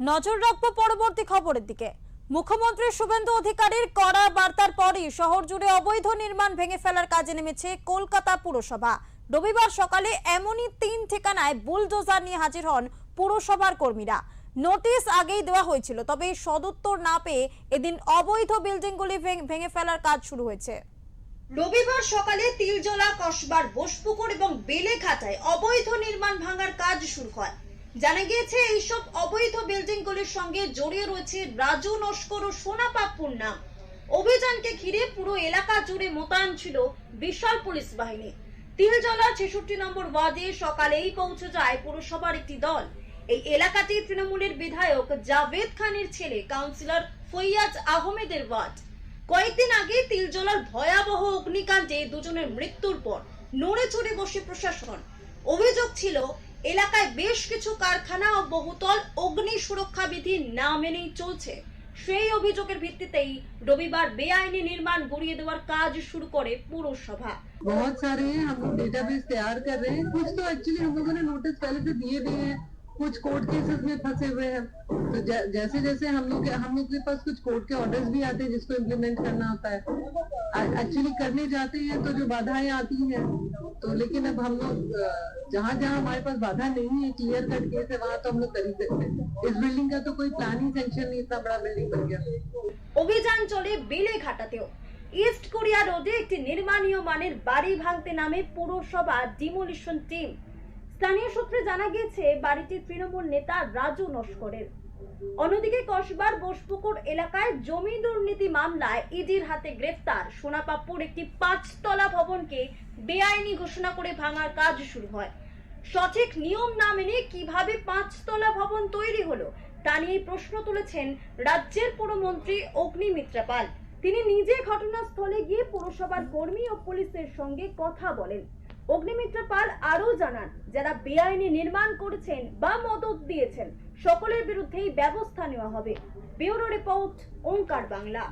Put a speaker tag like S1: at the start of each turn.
S1: নজর রাখবো পরবর্তী খবরের দিকে। মুখ্যমন্ত্রী শুভেন্দু অধিকারীর কড়া বার্তার পরই শহর জুড়ে অবৈধ নির্মাণ ভেঙে ফেলার কাজে নেমেছে কলকাতা পুরসভা। রবিবার সকালে এমনই 3 ঠিকানায় বুলডোজার নিয়ে হাজির হন পুরসভার কর্মীরা। নোটিশ আগেই দেওয়া হয়েছিল, তবে সদুত্তর না পেয়ে এদিন অবৈধ বিল্ডিংগুলি ভেঙে ফেলার কাজ শুরু হয়েছে।
S2: রবিবার সকালে তিলজলা, কসবার, বোসপুকুর এবং বেলেঘাটায় অবৈধ নির্মাণ ভাঙার কাজ শুরু হয়। জানা গিয়েছে এইসব অবৈধ বিল্ডিংগুলির সঙ্গে জড়িয়ে রয়েছে রাজু নস্কর ও সোনা পাপ্পুর নাম। অভিযানকে ঘিরে পুরো এলাকা জুড়ে মোতায়েন ছিল বিশাল পুলিশ বাহিনী। তিলজলা 66 নম্বর ওয়ার্ডে সকালেই পৌঁছে যায় পুরসভার একটি দল। এই এলাকাটি তৃণমূলের বিধায়ক জাভেদ খানের ছেলে কাউন্সিলর ফৈয়াজ আহমেদের ওয়ার্ড। কয়েকদিন আগে তিলজলার ভয়াবহ অগ্নিকাণ্ডে দুজনের মৃত্যুর পর নড়ে চড়ে বসে প্রশাসন। অভিযোগ ছিল এলাকায় বেশ কিছু কারখানা ও বহুতল অগ্নি সুরক্ষা বিধি না মেনেই চলছে। সেই অভিযোগের ভিত্তিতেই রবিবার বেআইনি নির্মাণ গড়িয়ে দেওয়ার কাজ শুরু করে পুরসভা।
S3: बहुत सारे हैं, हम लोग डेटाबेस तैयार कर रहे हैं। कुछ तो एक्चुअली हम लोगों ने नोटिस पहले से दिए भी हैं, कुछ कोर्ट केसेस में फंसे हुए हैं। तो जैसे जैसे हम लोग के पास कुछ कोर्ट के ऑर्डर्स भी आते हैं जिसको इम्प्लीमेंट करना होता है। एक्चुअली करने जाते हैं तो जो बाधाएं आती हैं, तो लेकिन अब हम लोग जहाँ जहाँ हमारे पास बाधा नहीं है, क्लियर कट केस है, वहाँ तो हम लोग कर ही सकते हैं। इस बिल्डिंग का तो कोई प्लान ही सेंक्शन नहीं, इतना बड़ा बिल्डिंग बन गया।
S2: অভিযান চলে বেলেঘাটাতেও। ইস্ট কোরিয়া রোডে একটি নির্মাণীয় মানের বাড়ি ভাঙতে নামে পুরসভা ডিমোলিশন টিম। স্থানীয় সূত্রে জানা গিয়েছে বাড়িটি তৃণমূল নেতা রাজু নস্করের। অন্যদিকে কসবার বোসপুকুর এলাকায় জমি দুর্নীতি মামলায় ইডির হাতে গ্রেফতার সোনা পাপ্পুর একটি 5তলা ভবনকে বেআইনি ঘোষণা করে ভাঙার কাজ শুরু হয়। সঠিক নিয়ম না মেনে কিভাবে 5তলা ভবন তৈরি হলো তা নিয়ে প্রশ্ন তুলেছেন রাজ্যের পুরমন্ত্রী অগ্নিমিত্রা পাল। তিনি নিজে ঘটনাস্থলে গিয়ে পুরসভার কর্মী ও পুলিশের সঙ্গে কথা বলেন। অগ্নিমিত্রা পাল আরও জানান, যারা বেআইনি নির্মাণ করেছেন বা মদত দিয়েছেন সকলের বিরুদ্ধেই ব্যবস্থা নেওয়া হবে। ব্যুরো রিপোর্ট, ওঙ্কার বাংলা।